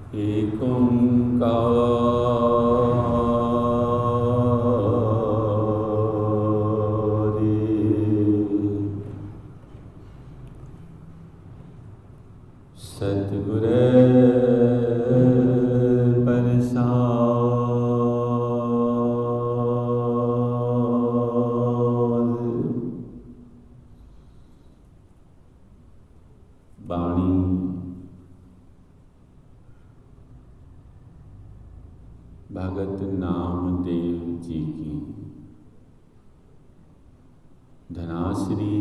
एक ओंकार सतगुरु प्रसाद। बाणी भगत नामदेव जी की। धनाश्री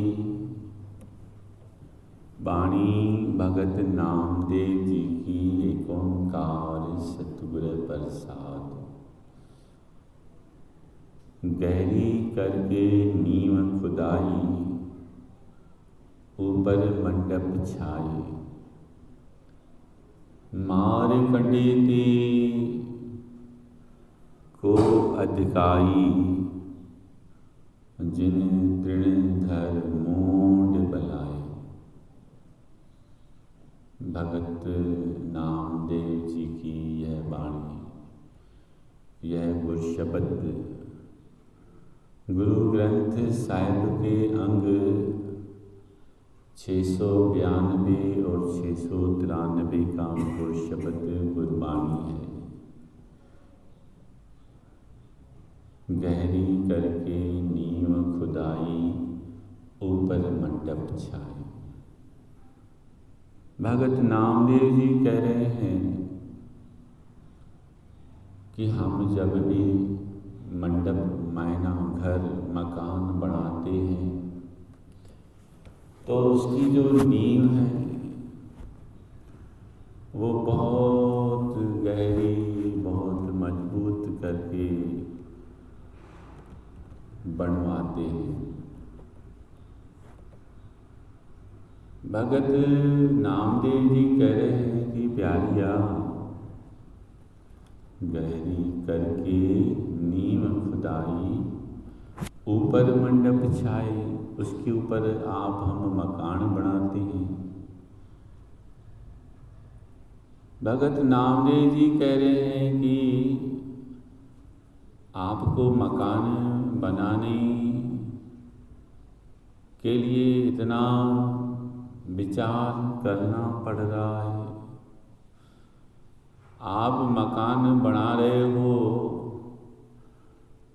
बाणी भगत नामदेव जी की। एक ओंकार सतगुरु प्रसाद। गहरी करके नींव खुदाई, ऊपर मंडप छाए। मार कंडे ते को अधिकाई, जिन तृणधर मूंड बलाए। भगत नामदेव जी की यह वाणी, यह गुरु शब्द गुरु ग्रंथ साहिब के अंग 692 और 693 का गुरु शब्द गुरबाणी है। गहरी करके नींव खुदाई, ऊपर मंडप छाए। भगत नामदेव जी कह रहे हैं कि हम जब भी मंडप, मैना, घर, मकान बनाते हैं तो उसकी जो नींव है वो बहुत गहरी, बहुत मजबूत करके बनवाते हैं। भगत नामदेव जी कह रहे हैं कि प्यारिया, गहरी करके नींव खुदाई, ऊपर मंडप छाए। उसके ऊपर आप हम मकान बनाते हैं। भगत नामदेव जी कह रहे हैं कि आपको मकान बनाने के लिए इतना विचार करना पड़ रहा है। आप मकान बना रहे हो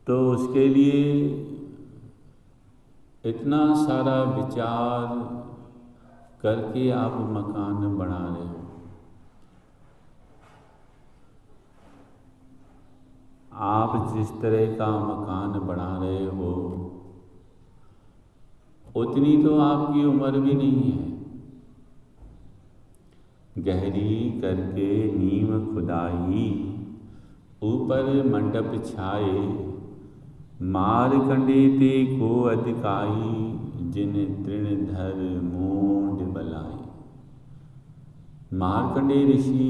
तो उसके लिए इतना सारा विचार करके आप मकान बना रहे हो। आप जिस तरह का मकान बना रहे हो उतनी तो आपकी उम्र भी नहीं है। गहरी करके नींव खुदाई, ऊपर मंडप छाए। मार कंडे ते को अधिकाई, जिन तृणधर मूंड बलाए। मार्कंडेय ऋषि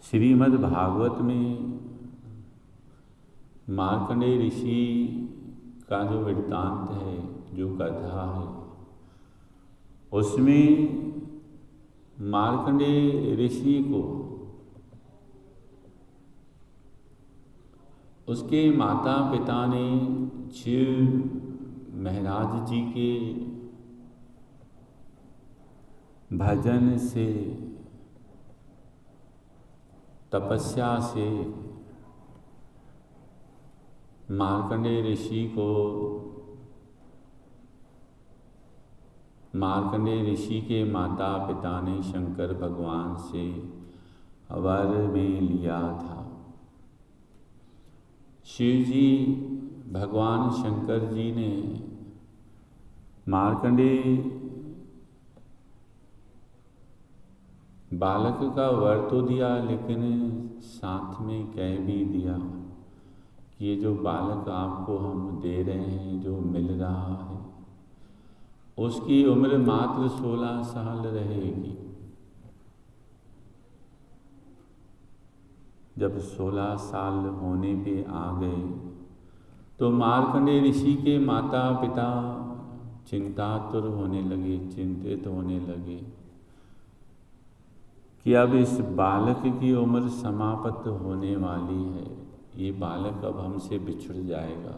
श्रीमद् भागवत में मार्कंडेय ऋषि का जो वृत्तांत है, जो कथा है, उसमें मार्कंडेय ऋषि को उसके माता पिता ने शिव महाराज जी के भजन से, तपस्या से मार्कंडेय ऋषि को, मार्कंडेय ऋषि के माता पिता ने शंकर भगवान से वर में लिया था। शिव जी भगवान शंकर जी ने मार्कंडेय बालक का वर तो दिया, लेकिन साथ में कह भी दिया कि ये जो बालक आपको हम दे रहे हैं, जो मिल रहा है, उसकी उम्र मात्र 16 साल रहेगी। जब 16 साल होने पे आ गए तो मार्कंडेय ऋषि के माता पिता चिंतातुर होने लगे, चिंतित होने लगे कि अब इस बालक की उम्र समाप्त होने वाली है, ये बालक अब हमसे बिछुड़ जाएगा।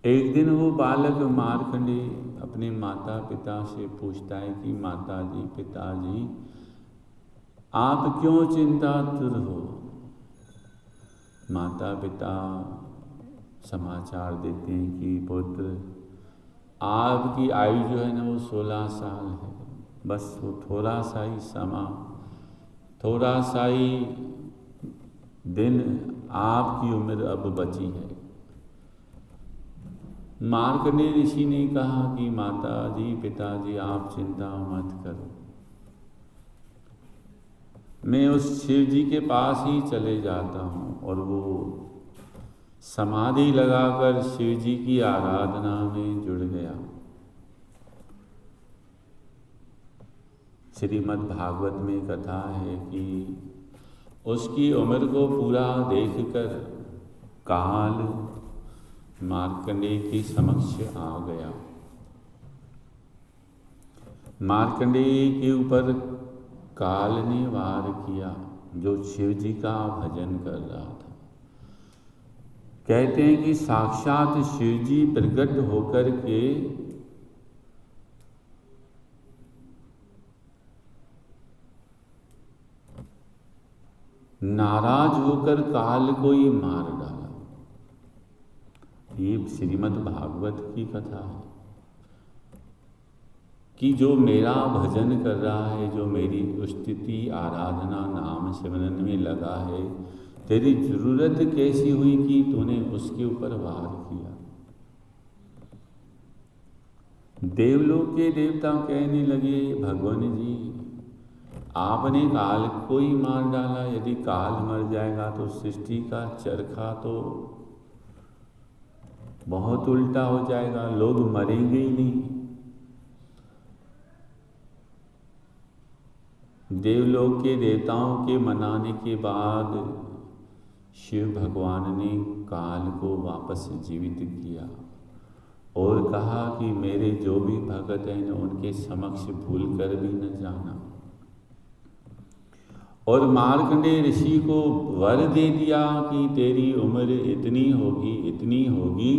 एक दिन वो बालक मार्कंडेय अपने माता पिता से पूछता है कि माता जी, पिताजी, आप क्यों चिंतातुर हो? माता पिता समाचार देते हैं कि पुत्र, आपकी आयु जो है ना वो 16 साल है, बस वो थोड़ा सा ही समा, थोड़ा सा ही दिन आपकी उम्र अब बची है। मार्कंडेय ऋषि ने कहा कि माता जी, पिताजी, आप चिंता मत करो, मैं उस शिव जी के पास ही चले जाता हूँ। और वो समाधि लगाकर शिव जी की आराधना में जुड़ गया। श्रीमद् भागवत में कथा है कि उसकी उम्र को पूरा देखकर काल मार्कंडेय के समक्ष आ गया। मार्कंडेय के ऊपर काल ने वार किया, जो शिव जी का भजन कर रहा था। कहते हैं कि साक्षात शिव जी प्रकट होकर के नाराज होकर काल को ही मार डाला। ये श्रीमद् भागवत की कथा है कि जो मेरा भजन कर रहा है, जो मेरी स्तुति आराधना नाम सिमरन में लगा है, तेरी जरूरत कैसी हुई कि तूने उसके ऊपर वार किया? देवलोक के देवता कहने लगे, भगवान जी, आपने काल को ही मार डाला। यदि काल मर जाएगा तो सृष्टि का चरखा तो बहुत उल्टा हो जाएगा, लोग मरेंगे ही नहीं। देवलोक के देवताओं के मनाने के बाद शिव भगवान ने काल को वापस जीवित किया और कहा कि मेरे जो भी भगत हैं उनके समक्ष भूल कर भी न जाना। और मार्कंडेय ऋषि को वर दे दिया कि तेरी उम्र इतनी होगी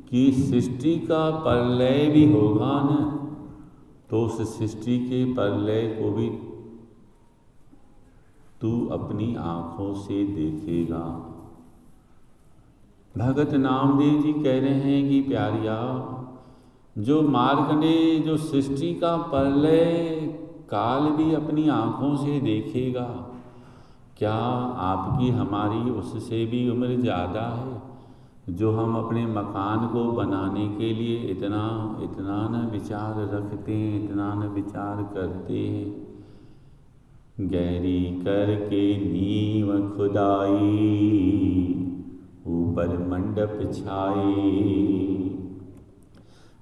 कि सृष्टि का प्रलय भी होगा न, तो उस सृष्टि के प्रलय को भी तू अपनी आंखों से देखेगा। भगत नामदेव जी कह रहे हैं कि प्यारिया, जो मार्कंडेय जो सृष्टि का प्रलय काल भी अपनी आंखों से देखेगा, क्या आपकी हमारी उससे भी उम्र ज़्यादा है? जो हम अपने मकान को बनाने के लिए इतना न विचार रखते हैं, इतना न विचार करते हैं। गहरी करके नींव खुदाई, ऊपर मंडप छाए,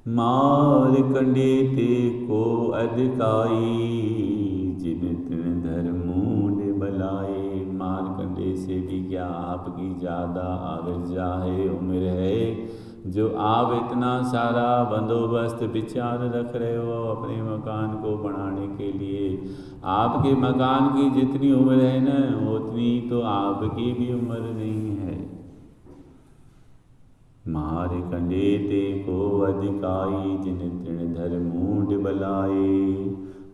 मार्कंडेय ते को अधिकाई, जिन तृण धर्मूढ़ बलाए। मार्कंडेय से भी क्या आपकी ज़्यादा आवर्जा है, उम्र है, जो आप इतना सारा बंदोबस्त विचार रख रहे हो अपने मकान को बनाने के लिए। आपके मकान की जितनी उम्र है ना, उतनी तो आपकी भी उम्र नहीं है। मार्कंडेय ते को अधिकाई, जिन तृण धर्मूढ़ बलाए,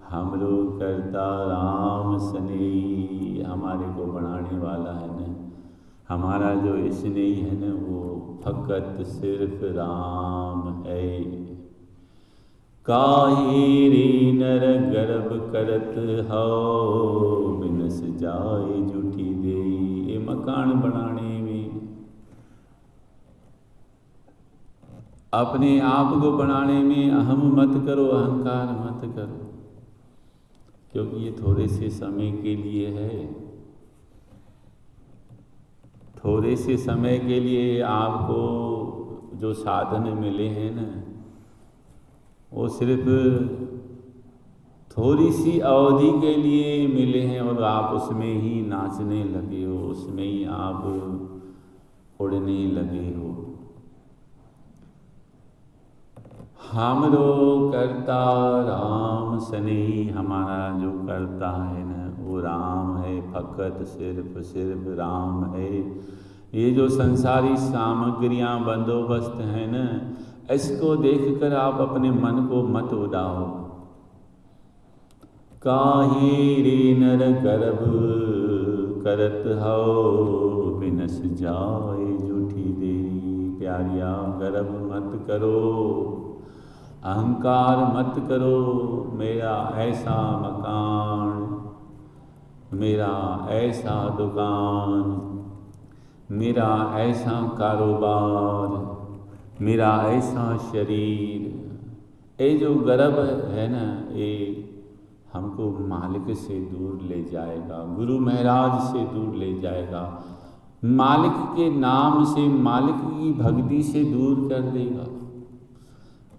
हमरो करता राम स्नेही। हमारे को बनाने वाला है ना, हमारा जो स्नेही है ना, वो फकत सिर्फ राम है। काहे रे नर गर्भ करत हो, बिनस जाए झूठी दे। ये मकान बनाने में अपने आप को बनाने में अहम मत करो, अहंकार मत करो, क्योंकि ये थोड़े से समय के लिए है। थोड़े से समय के लिए आपको जो साधन मिले हैं ना, वो सिर्फ थोड़ी सी अवधि के लिए मिले हैं और आप उसमें ही नाचने लगे हो, उसमें ही आप उड़ने लगे हो। हमरो करता राम सने, हमारा जो करता है ना वो राम है, फकत सिर्फ राम है। ये जो संसारी सामग्रियां बंदोबस्त है ना, इसको देखकर आप अपने मन को मत उड़ाओ। काहे रे नर गर्भ करत हो, बिनस जाए झूठी देरी। प्यारिया गर्भ मत करो, अहंकार मत करो। मेरा ऐसा मकान, मेरा ऐसा दुकान, मेरा ऐसा कारोबार, मेरा ऐसा शरीर, ये जो गर्भ है ना, ये हमको मालिक से दूर ले जाएगा, गुरु महाराज से दूर ले जाएगा, मालिक के नाम से, मालिक की भक्ति से दूर कर देगा।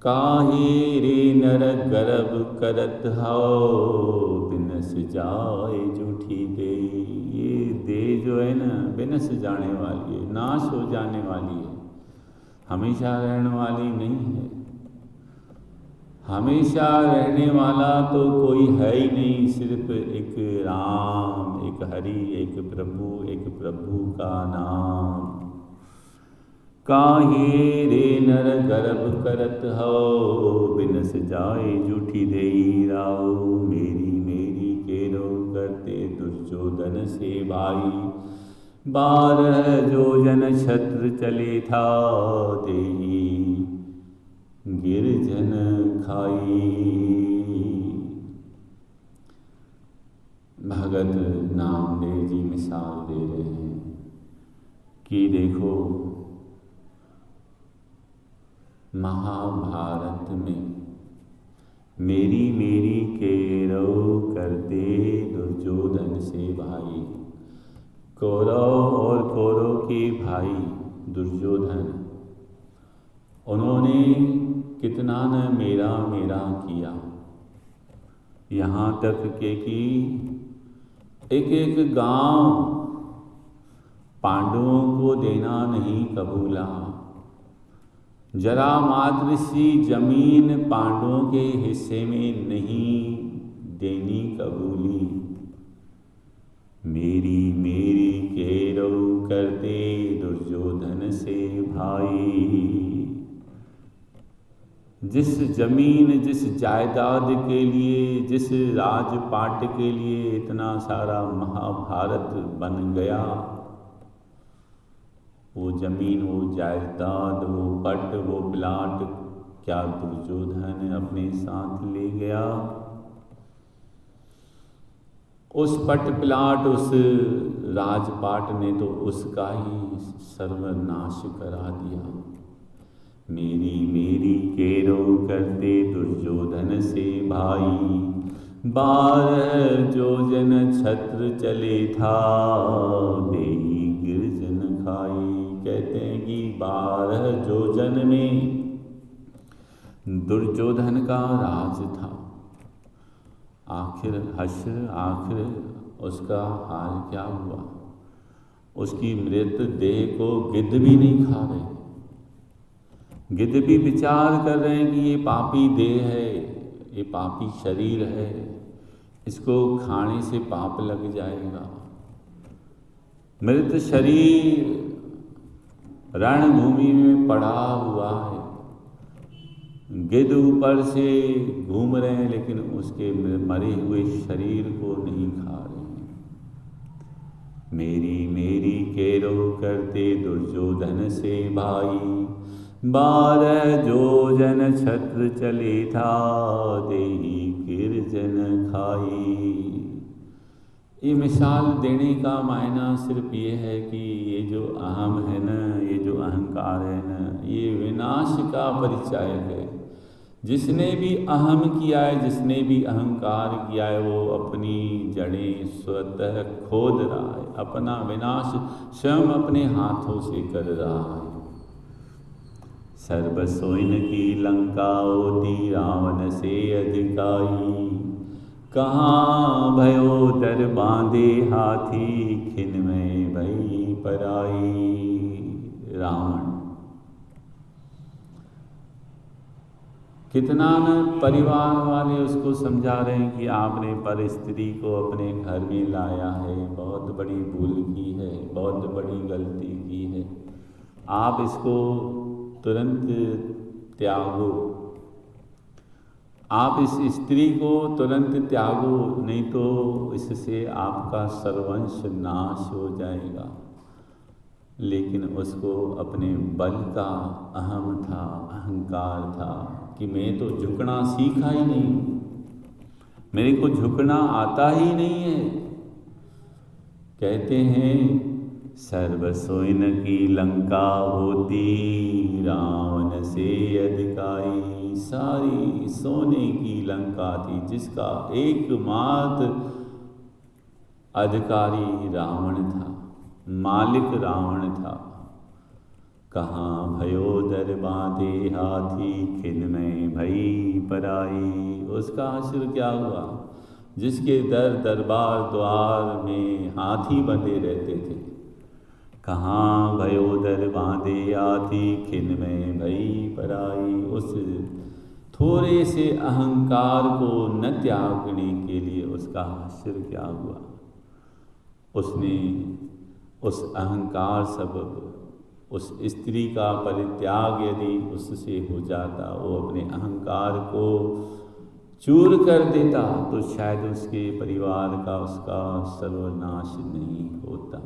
काहे रे नर गर्भ करत हो, बिनस जाए झूठी दे। ये दे जो है ना, बिनस जाने वाली है, नाश हो जाने वाली है, हमेशा रहने वाली नहीं है। हमेशा रहने वाला तो कोई है ही नहीं, सिर्फ एक राम, एक हरि, एक प्रभु का नाम। काहे रे नर गर्भ करत हो, बिनस जाए झूठी देई। राव मेरी मेरी केरो करते दुर्योधन से भाई। 12 योजन छत्र चले था, देई गिरजन खाई। भगत नामदेव जी मिसाल दे रहे हैं कि देखो महाभारत में मेरी मेरी केरो करते दुर्योधन से भाई। कौरव और कौरव के भाई दुर्योधन, उन्होंने कितना न मेरा मेरा किया, यहाँ तक के कि एक एक गांव पांडवों को देना नहीं कबूला। जरा मात्र सी जमीन पांडवों के हिस्से में नहीं देनी कबूली। मेरी मेरी केरो करते दुर्योधन से भाई। जिस जमीन, जिस जायदाद के लिए, जिस राजपाट के लिए इतना सारा महाभारत बन गया, वो जमीन, वो जायदाद, वो पट, वो प्लाट क्या दुर्योधन अपने साथ ले गया? उस पट प्लाट, उस राजपाट ने तो उसका ही सर्वनाश करा दिया। मेरी मेरी केरो करते दुर्योधन से भाई। 12 योजन छत्र चले था, देई गिरजन खाई। कहते हैं कि 12 योजन में दुर्योधन का राज था। आखिर उसका हाल क्या हुआ? उसकी मृत देह को गिद्ध भी नहीं खा रहे। गिद्ध भी विचार कर रहे हैं कि ये पापी देह है, ये पापी शरीर है, इसको खाने से पाप लग जाएगा। मृत शरीर रणभूमि में पड़ा हुआ है, गिद्ध ऊपर से घूम रहे हैं, लेकिन उसके मरे हुए शरीर को नहीं खा रहे हैं। मेरी मेरी केरो करते दुर्योधन से भाई। 12 योजन छत्र चले था, देई गिरजन खाई। ये मिसाल देने का मायना सिर्फ ये है कि ये जो अहम है ना, ये जो अहंकार है ना, ये विनाश का परिचायक है। जिसने भी अहम किया है, जिसने भी अहंकार किया है, वो अपनी जड़ें स्वतः खोद रहा है, अपना विनाश स्वयं अपने हाथों से कर रहा है। सर्व सोइन की लंका होती, रावण से अधिकाई। कहाँ भयो दर बांधे हाथी, खिन में भई पराई। रावण कितना न परिवार वाले उसको समझा रहे हैं कि आपने पर स्त्री को अपने घर में लाया है, बहुत बड़ी भूल की है, बहुत बड़ी गलती की है, आप इसको तुरंत त्यागो, आप इस स्त्री को तुरंत त्यागो, नहीं तो इससे आपका सर्वंश नाश हो जाएगा। लेकिन उसको अपने बल का अहम था, अहंकार था कि मैं तो झुकना सीखा ही नहीं, मेरे को झुकना आता ही नहीं है। कहते हैं सर्व सोइन की लंका होती, रावण से अधिकाई। सारी सोने की लंका थी जिसका एकमात्र अधिकारी रावण था, मालिक रावण था। कहाँ भयो दर बांधे हाथी, खिन में भई पराई। उसका आश्चर्य क्या हुआ, जिसके दरबार द्वार में हाथी बंधे रहते थे। कहाँ भयो दर बांधे हाथी, खिन में भई पराई। उस थोड़े से अहंकार को न त्यागने के लिए उसका आश्चर्य क्या हुआ। उसने उस अहंकार सबब उस स्त्री का परित्याग यदि उससे हो जाता, वो अपने अहंकार को चूर कर देता, तो शायद उसके परिवार का उसका सर्वनाश नहीं होता।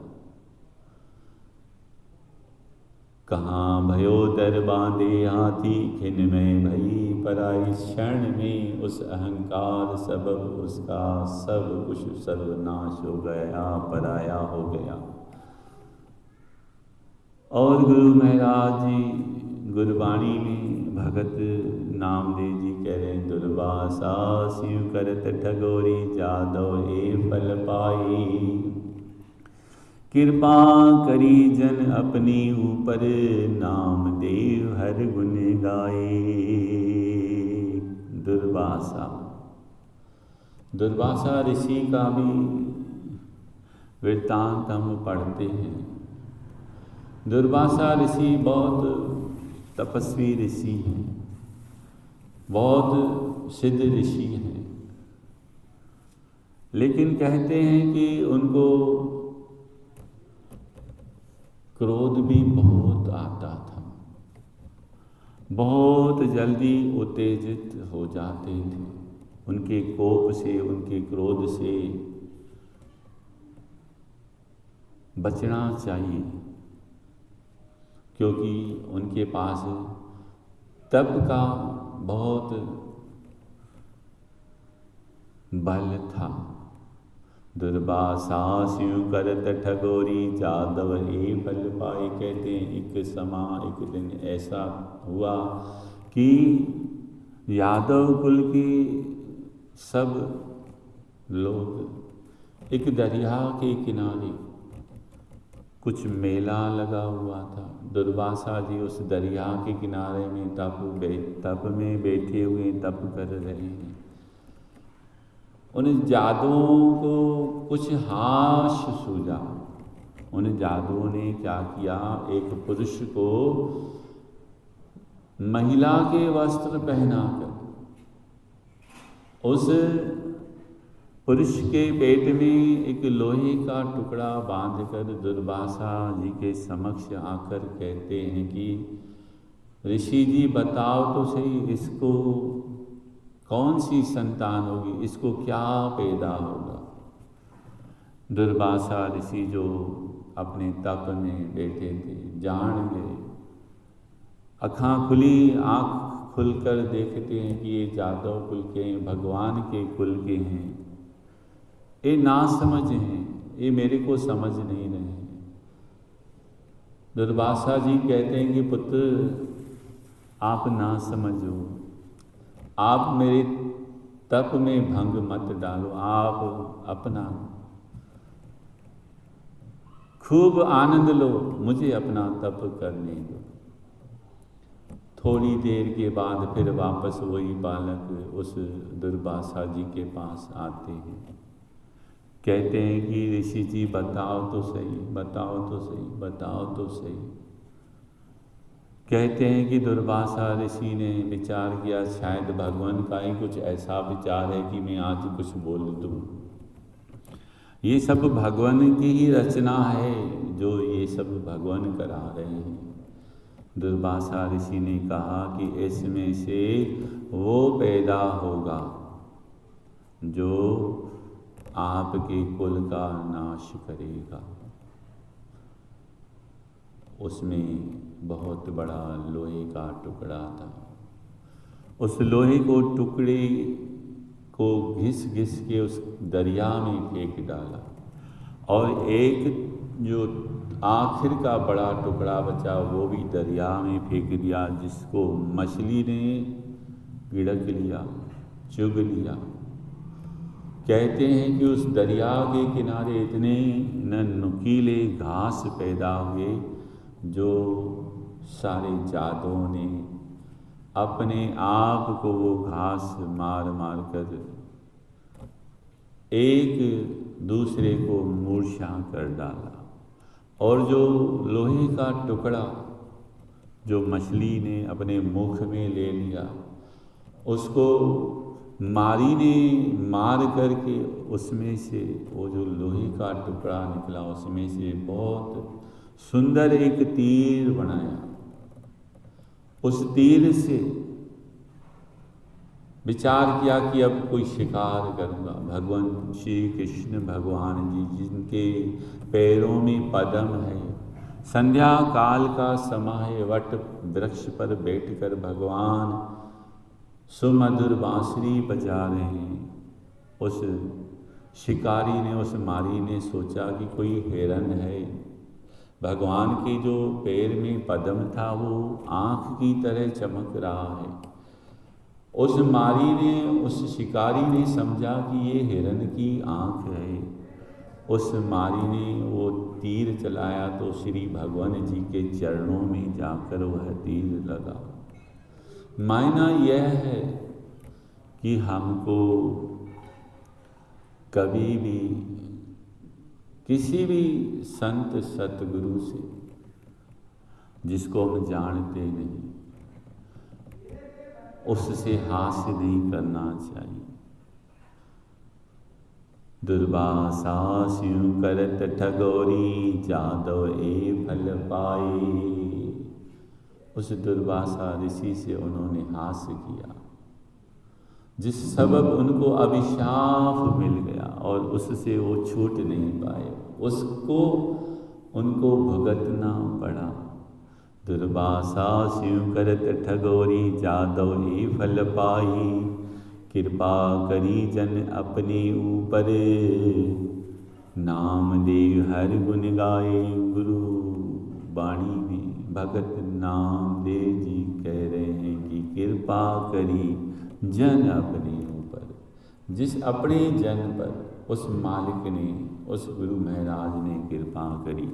कहाँ भयो दर बांधे हाथी, खिन में भई पराई। क्षण में उस अहंकार सबब उसका सब कुछ सर्वनाश हो गया, पराया हो गया। और गुरु महाराज जी गुरबाणी में भगत नामदेव जी कह रहे हैं, दुर्वासा शिव करत ठगोरी, जादव ए फल पाई। कृपा करी जन अपनी ऊपर, नामदेव हर गुण गाए। दुर्वासा ऋषि का भी वृत्तांत हम पढ़ते हैं। दुर्वासा ऋषि बहुत तपस्वी ऋषि हैं, बहुत सिद्ध ऋषि हैं, लेकिन कहते हैं कि उनको क्रोध भी बहुत आता था, बहुत जल्दी उत्तेजित हो जाते थे। उनके कोप से, उनके क्रोध से बचना चाहिए, क्योंकि उनके पास तप का बहुत बल था। दुर्वासा शिव करत ठगोरी, जादव ए फल पाए। कहते हैं एक दिन ऐसा हुआ कि यादव कुल के सब लोग एक दरिया के किनारे, कुछ मेला लगा हुआ था। दुर्वासा जी उस दरिया के किनारे में तप में बैठे हुए तप कर रहे हैं। उन जादुओं को कुछ हास सूझा। उन जादुओं ने क्या किया, एक पुरुष को महिला के वस्त्र पहनाकर उस पुरुष के पेट में एक लोहे का टुकड़ा बांधकर दुर्वासा जी के समक्ष आकर कहते हैं कि ऋषि जी बताओ तो सही, इसको कौन सी संतान होगी, इसको क्या पैदा होगा। दुर्वासा ऋषि जो अपने तप में बैठे थे जान गए, आँख खुली, आँख खुलकर देखते हैं कि ये जादव कुल के हैं, भगवान के कुल के हैं, ये ना समझ हैं, ये मेरे को समझ नहीं रहे हैं। दुर्वासा जी कहते हैं कि पुत्र आप ना समझो, आप मेरे तप में भंग मत डालो, आप अपना खूब आनंद लो, मुझे अपना तप करने दो। थोड़ी देर के बाद फिर वापस वही बालक उस दुर्वासा जी के पास आते हैं। कहते हैं कि ऋषि जी बताओ तो सही, बताओ तो सही, बताओ तो सही। कहते हैं कि दुर्वासा ऋषि ने विचार किया, शायद भगवान का ही कुछ ऐसा विचार है कि मैं आज कुछ बोल दूं। ये सब भगवान की ही रचना है, जो ये सब भगवान करा रहे हैं। दुर्वासा ऋषि ने कहा कि इसमें से वो पैदा होगा जो आपके कुल का नाश करेगा। उसमें बहुत बड़ा लोहे का टुकड़ा था। उस लोहे को टुकड़े को घिस घिस के उस दरिया में फेंक डाला, और एक जो आखिर का बड़ा टुकड़ा बचा वो भी दरिया में फेंक दिया, जिसको मछली ने गिड़क लिया, चुग लिया। कहते हैं कि उस दरिया के किनारे इतने नुकीले घास पैदा हुए, जो सारे जादुओं ने अपने आप को वो घास मार मार कर एक दूसरे को मूर्छा कर डाला। और जो लोहे का टुकड़ा जो मछली ने अपने मुख में ले लिया, उसको मारी ने मार करके उसमें से वो जो लोहे का टुकड़ा निकला, उसमें से बहुत सुंदर एक तीर बनाया। उस तीर से विचार किया कि अब कोई शिकार करूंगा। भगवान श्री कृष्ण भगवान जी, जिनके पैरों में पद्म है, संध्या काल का समय है, वट वृक्ष पर बैठकर भगवान सुमधुर बांसुरी बजा रहे हैं। उस शिकारी ने, उस मारी ने सोचा कि कोई हिरन है। भगवान के जो पैर में पद्म था वो आँख की तरह चमक रहा है। उस मारी ने, उस शिकारी ने समझा कि ये हिरन की आँख है। उस मारी ने वो तीर चलाया तो श्री भगवान जी के चरणों में जाकर वह तीर लगा। मायना यह है कि हमको कभी भी किसी भी संत सतगुरु से, जिसको हम जानते नहीं, उससे हास्य नहीं करना चाहिए। दुर्वासा स्यूं करत ठगोरी, जादव ए फल पाए। उस दुर्वासा ऋषि से उन्होंने हास्य किया, जिस सबब उनको अभिशाप मिल गया और उससे वो छूट नहीं पाए, उसको उनको भुगतना पड़ा। दुर्वासा स्यूं करत ठगोरी, जादव ही फल पाई। कृपा करी जन अपने ऊपर, नाम दे हर गुण गाए। गुरु वाणी में भगत नामदेव जी कह रहे हैं कि कृपा करी जन अपने ऊपर। जिस अपने जन पर उस मालिक ने, उस गुरु महाराज ने कृपा करी।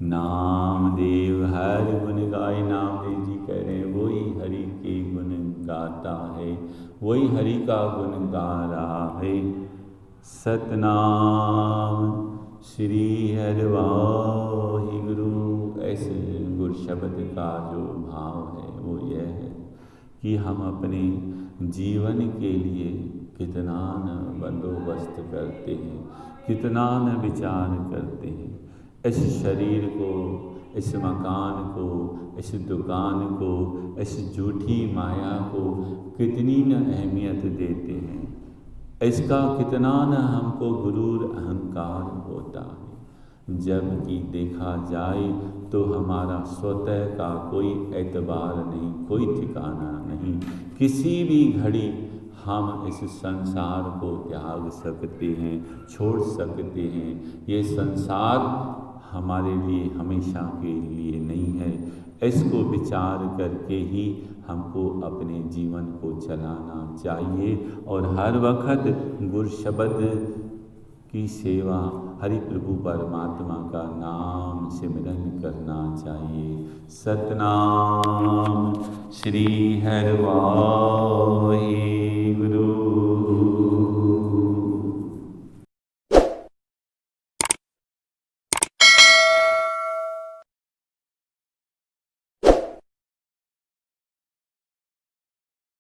नामदेव हर गुण गाए। नामदेव जी कह रहे हैं वही हरि के गुण गाता है, वही हरि का गुण गा रहा है। सतनाम श्री हरि वाहिगुरु। ऐसे गुरु शब्द का जो भाव है वो यह है कि हम अपने जीवन के लिए कितना न बंदोबस्त करते हैं, कितना न विचार करते हैं। इस शरीर को, इस मकान को, इस दुकान को, इस झूठी माया को कितनी न अहमियत देते हैं। इसका कितना न हमको गुरूर अहंकार होता है। जबकि देखा जाए तो हमारा स्वतः का कोई एतबार नहीं, कोई ठिकाना नहीं। किसी भी घड़ी हम इस संसार को त्याग सकते हैं, छोड़ सकते हैं। ये संसार हमारे लिए हमेशा के लिए नहीं है। इसको विचार करके ही हमको अपने जीवन को चलाना चाहिए और हर वक्त गुरु शब्द की सेवा, हरि प्रभु परमात्मा का नाम सिमरन करना चाहिए। सतनाम श्री हरि वाहे।